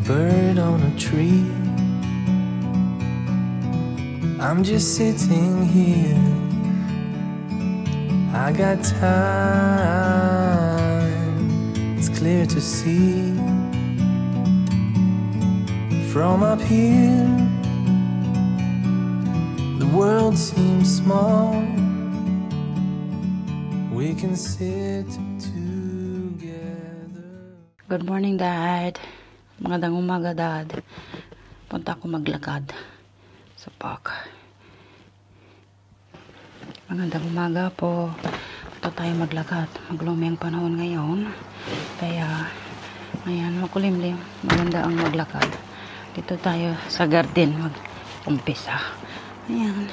bird on a tree. I'm just sitting here. I got time. It's clear to see from up here. The world seems small. We can sit together. Good morning, Dad. Magandang umaga, Dad. Punta ako maglakad sa park. Magandang umaga po. Punta tayo maglakad. Maglumi ang panahon ngayon. Kaya, ayan, makulimlim. Maganda ang maglakad. Dito tayo sa garden mag-umpisa. Ayan,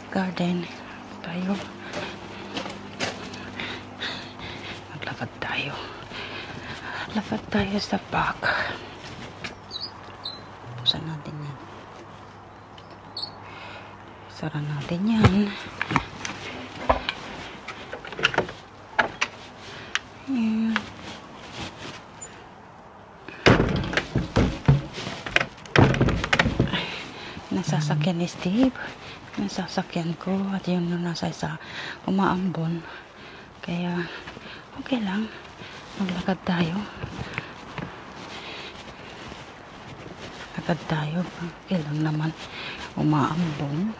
garden. Tayo. Maglakad tayo. Lakad tayo sa park. Pusan natin yan. Sara natin yan. Ayan. Nasasakyan ni Steve. Nasasakyan ko. At yun yung nasa isa umaambon. Kaya okay lang. Maglakad tayo. Lakad tayo. Okay lang naman. Umaambon.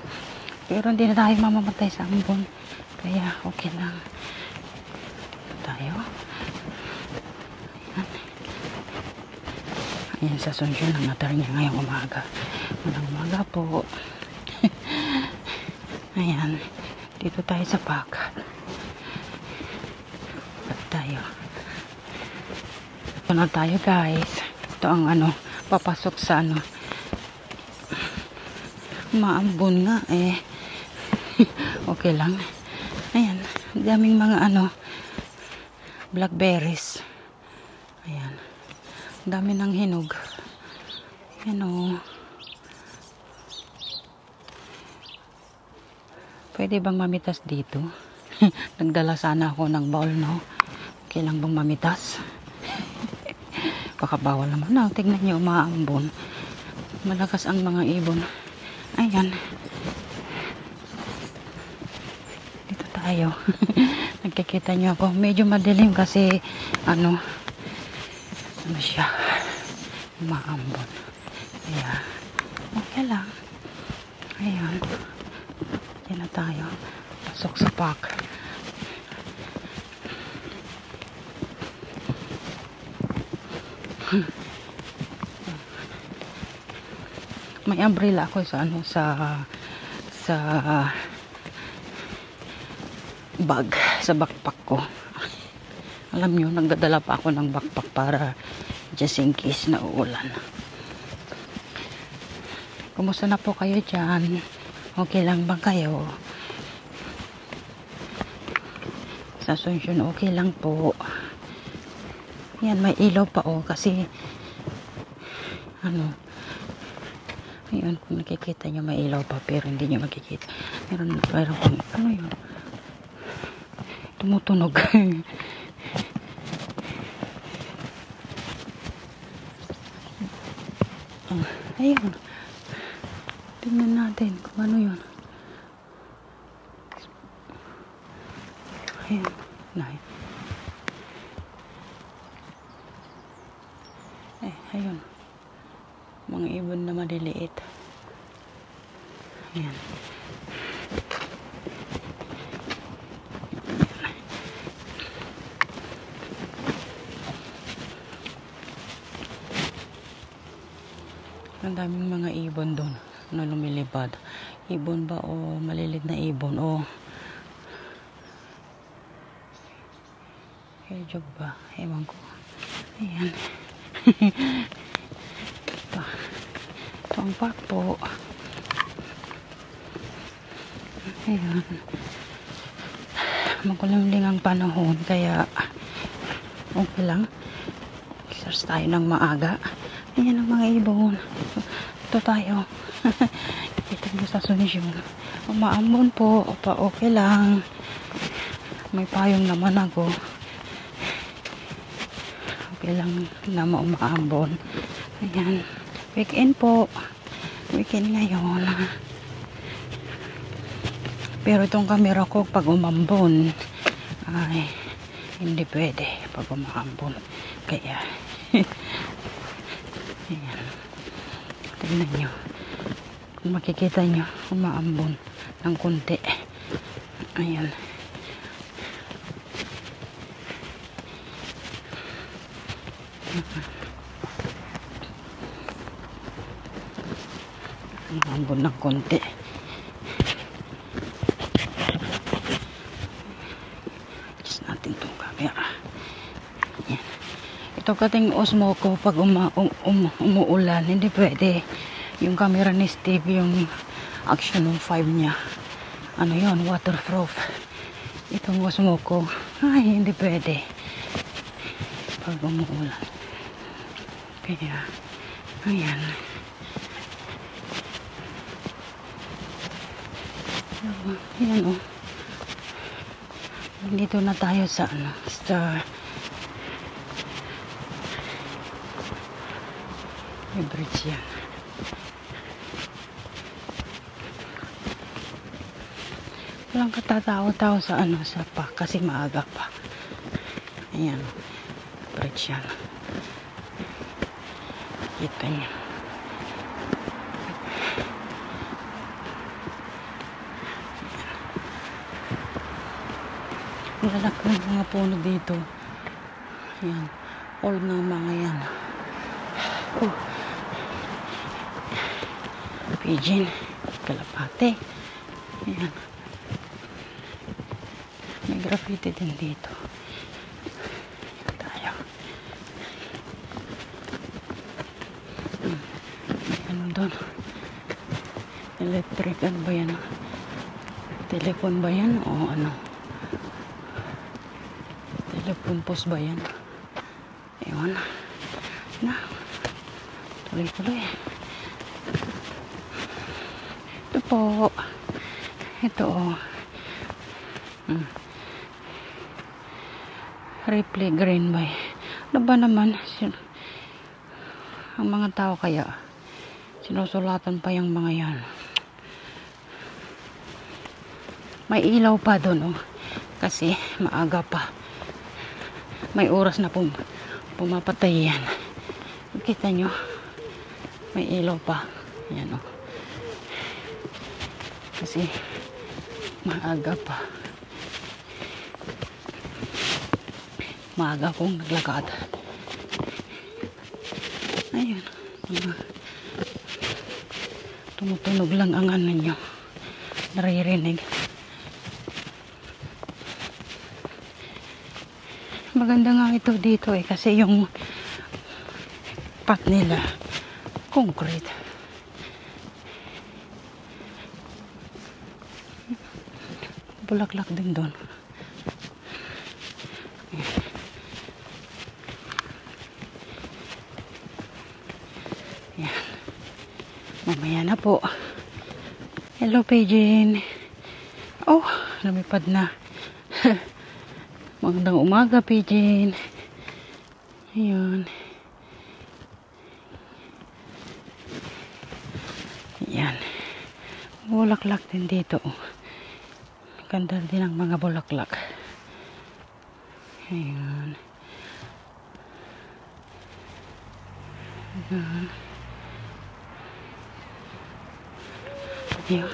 Pero hindi na tayo mamamatay sa ambon. Kaya okay lang. Tayo. Ayan. Ayan sa Asuncion. Ang natar niya ngayong umaga. Magandang umaga po. Ayan. Dito tayo sa park. Lakad tayo. Ito na tayo, guys. Ito ang papasok sa maambon nga eh. Okay lang. Ayan, daming mga blackberries. Ayan. Dami ng hinog. Ayan o. Pwede bang mamitas dito? Nagdala sana ako ng bowl, no? Okay lang bang mamitas? Baka bawal naman na. Tignan niyo, umaambon. Malakas ang mga ibon. Ayan. Dito tayo. Nagkikita niyo ako. Medyo madilim kasi ano siya. Umaambon. Kaya, okay lang. Ayan. Diyan na tayo. Pasok sa park. May umbrella ako sa bag, sa backpack ko. Alam nyo, nagdadala pa ako ng backpack para just in case na uulan. Kumusta na po kayo dyan? Okay lang ba kayo? Sa Asuncion, okay lang po. Yan, may ilaw pa kasi ayun, kung nakikita nyo may ilaw pa pero hindi nyo makikita. Meron pang yun? Tumutunog. Ayun. Tingnan natin kung ano yun. Ayun. Ayun. Mga ibon na maliliit. Ayan. Ang daming mga ibon doon na lumilipad. Ibon ba o malilit na ibon o hedgehog ba? Ewan ko. Ayan. Ito ang park po. Ayan. Makulimlim ang panahon kaya okay lang. Exercise tayo ng maaga. Ayan ang mga ibon. Ito tayo. Kita mo sa Asuncion. Umaambon po. Opa, okay lang. May payong naman ako. bilang na umaambon. Ayan. Weekend po. Weekend ngayon. Pero itong camera ko pag umambon ay hindi pwede pag umaambon. Kaya ayan. Tignan nyo. Kung makikita nyo, umaambon ng kunti. Ayan. Umaambon ng kunti. Adjust natin itong camera. Ayan. Ito kating Osmo ko pag umuulan, hindi pwede. Yung camera ni Steve, yung Action 5 niya. Ano yon, waterproof. Itong Osmo ko, ay hindi pwede pag umuulan. Kaya, ayan. Ayan o. Dito na tayo sa may bridge yan. Walang katatao-tao sa kasi maaga pa. Ayan. Bridge yan. Kita niyo. Lalaki ng mga puno dito. Ayan. Old na mga yan. Pigeon. Kalapate. Ayan. May graffiti din dito. Ayan tayo. May ano doon. Electric. Ano ba yan? Telephone ba yan? O ano? Telephone post ba yan? Ewan. Na. Tuloy-tuloy. Ito po. Ito o. Ripley Green Bay. Ano ba naman? Ang mga tao kaya sinusulatan pa yung mga yan. May ilaw pa doon oh. Kasi maaga pa. May oras na pumapatay yan. Kita nyo? May ilaw pa. Yan o. Kasi maaga pa. Maaga akong naglakad. Ayun. Tumutunog lang ang ano nyo. Naririnig. Maganda nga ito dito kasi yung path nila concrete. Bulaklak din doon. Yan. Mamaya na po. Hello, Pigeon. Oh, lumipad na. Magandang umaga, Pigeon. Ayan. Ayan. Bulaklak din dito. Ganda din ang mga bulaklak. Ayan. Ayan. Ayan.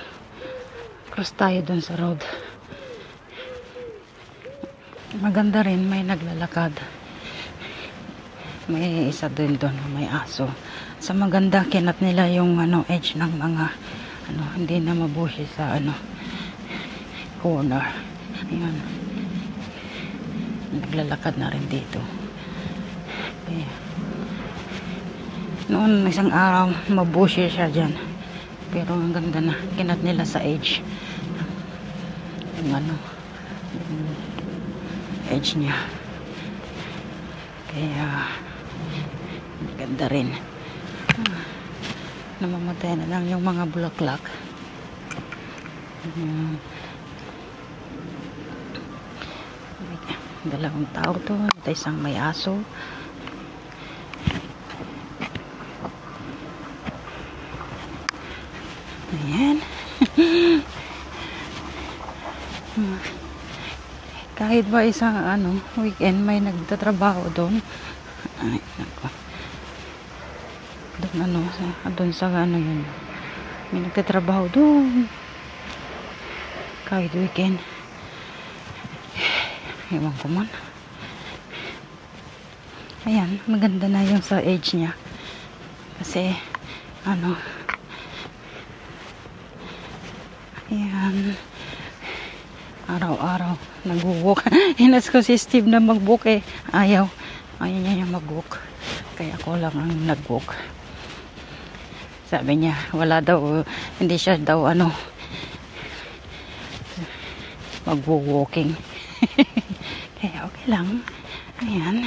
Cross tayo dun sa road. Maganda rin, may naglalakad. May isa din doon, may aso. Sa maganda, kinat nila yung edge ng mga hindi na mabushi sa corner. Ayan. Naglalakad na rin dito. Kaya, noon isang araw mabushi siya dyan. Pero ang ganda na, kinat nila sa edge. Yung edge niya. Kaya ganda rin. Namamatay na lang yung mga bulaklak. Dalawang tao to. Ito isang may aso. Ayan. Kahit ba isang weekend may nagtatrabaho doon. Ay, nako. Doon sa yun. May nagtatrabaho doon. Kahit weekend. Ewan ko man. Ayan, maganda na yung sa age niya. Kasi, ayan, araw-araw, nag-walk. Hinas ko si Steve na mag-walk eh. Ayaw niya mag-walk. Kaya ako lang ang nag-walk. Sabi niya, wala daw, hindi siya daw, mag-walking. Kaya okay lang. Ayan.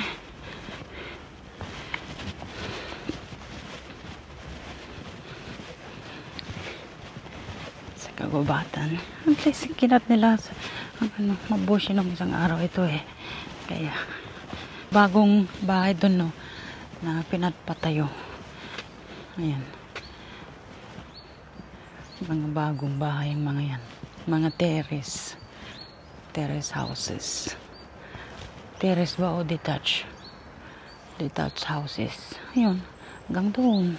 Kagubatan. At least kinat nila mabushi ng isang araw ito eh. Kaya bagong bahay doon na pinatpatayo. Ayan. Mga bagong bahay mga yan. Mga terrace houses. Terrace ba o detached houses. Ayun. Hanggang doon.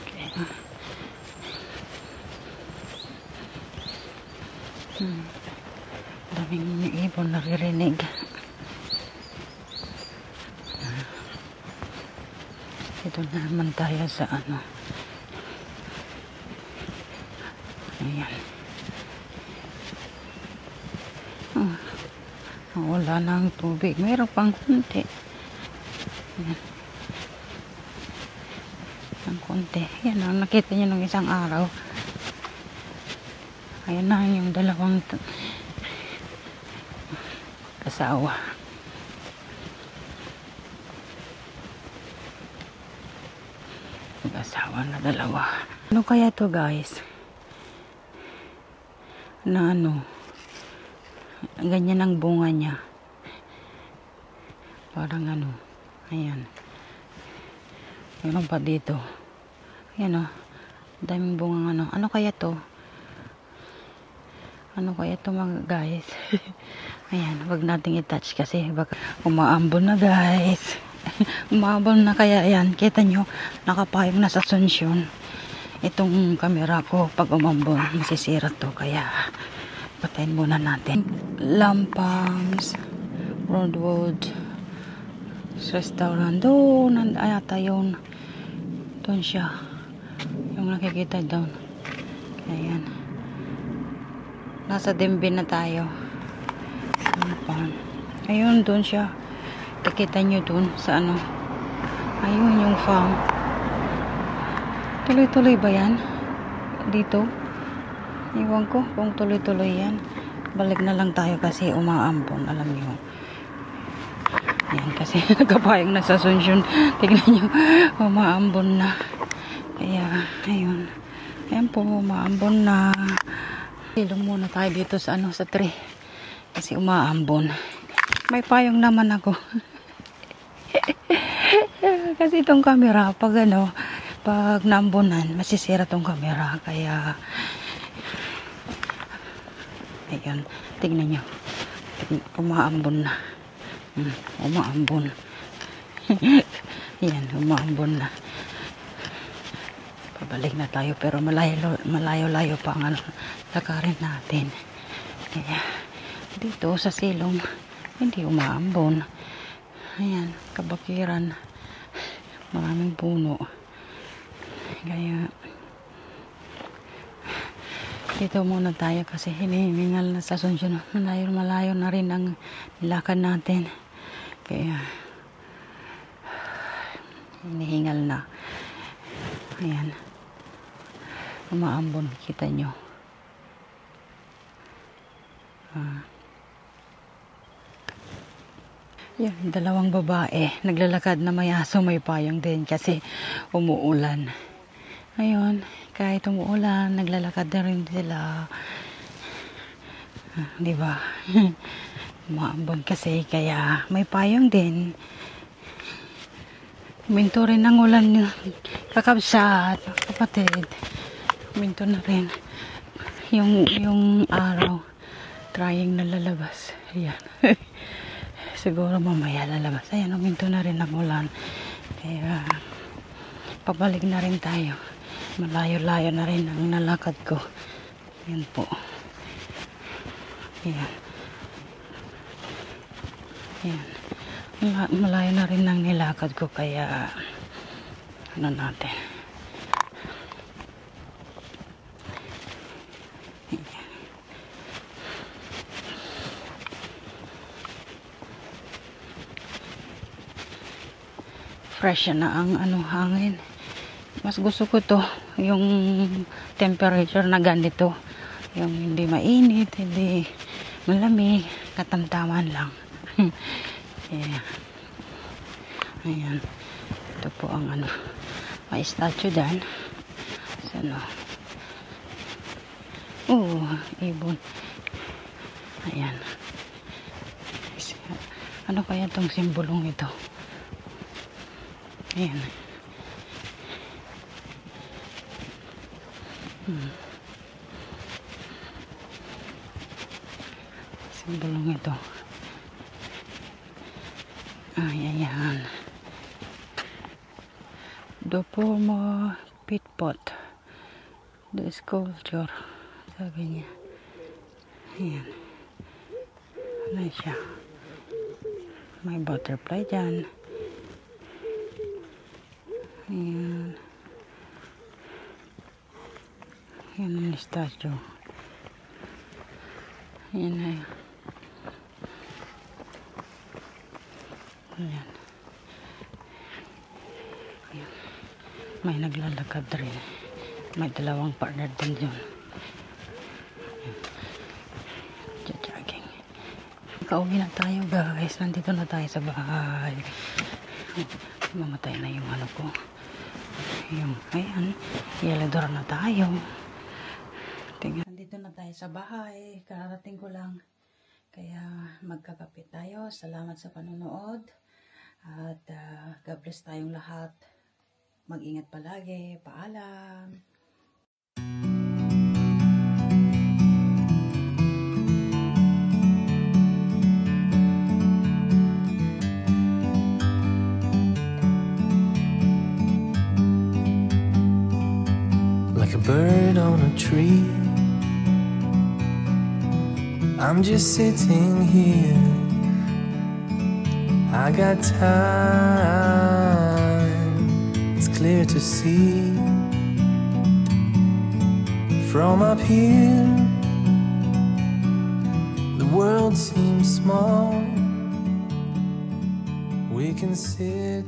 Kaya daming ibon naririnig. Ito na naman tayo sa ayan. Wala na ang tubig. Mayroon pang konti. Ayan. Ang konti. Yan ang nakita nyo ng isang araw. Ayan na yung dalawang asawa. Mag-asawa na dalawa. Ano kaya to guys? Na ganyan ang bunga niya. Parang ayan. Meron pa dito. Ayan daming bunga Ano kaya to? Ano kaya ito mga guys? Ayan, wag nating i-touch kasi baka umaambon na guys. Umaambon na kaya yan. Kita nyo, nakapayong na sa sunsyon. Itong camera ko pag umambon, masisira to. Kaya patayin muna natin. Lampams, Broadwood Restaurant. Doon, ayata yun. Doon siya. Yung nakikita doon. Ayan. Nasa Denver na tayo. Ayun, doon siya. Kikita nyo doon sa ayun yung farm. Tuloy-tuloy ba yan? Dito? Iwan ko kung tuloy-tuloy yan. Balik na lang tayo kasi umaambon. Alam nyo. Ayan kasi nakapayang na sa sunsyon. Tignan nyo. Umaambon na. Kaya, ayun. Ayan po, umaambon na. Ilong muna tayo dito sa sa tree. Kasi umaambon. May payong naman ako. Kasi itong camera, pag naambunan, masisira tong camera. Kaya, ayun, tignan nyo. Umaambon na. Umaambon. Yan, umaambon na. Pabalik na tayo pero malayo-layo pa ang lakarin natin. Kaya dito sa silong hindi umaambon. Ayan, kabakiran. Maraming puno. Kaya dito muna tayo kasi hinihingal na sa sunsyon. Malayo na rin ang nilakad natin. Kaya hinihingal na. Ayan. Umaambon, kita nyo. Yan, dalawang babae. Naglalakad na may aso, may payong din kasi umuulan. Ayun, kahit umuulan, naglalakad na rin sila. Diba? Umaambon kasi kaya may payong din. Minto rin ng ulan kakabsat, kapatid. Minto na rin. Yung araw, trying na lalabas. Ayan. Siguro mamaya lalabas. Ayan, uminto na rin ang ulan. Kaya, pabalik na rin tayo. Malayo-layo na rin ang nalakad ko. Ayan po. Ayan. Ayan. Malayo na rin ang nilakad ko. Kaya, ano natin. Fresh na ang hangin. Mas gusto ko to yung temperature na ganito, yung hindi mainit, hindi malamig, katamtaman lang. Yeah. Ayan, ito po ang may statue dyan. Ibon. Ayan, ano kaya tong simbolong ito? Ayan. Simbolong ito. Ayan. Dopomo Pitpot. The sculpture. Sabi niya. Ayan. Ano siya? May butterfly dyan. Ayan. Ayan ang statue. Ayan na yun. Ayan. Ayan. May naglalakad rin. May dalawang partner din dyan. Jogging. Kauwi na tayo guys. Nandito na tayo sa bahay. Mamatay na yung ko. Ayan, yelador na tayo. Tingnan. Nandito na tayo sa bahay. Kararating ko lang. Kaya magkakapit tayo. Salamat sa panonood. At God bless tayong lahat. Mag-ingat palagi. Paalam. Like a bird on a tree, I'm just sitting here. I got time, it's clear to see. From up here, the world seems small. We can sit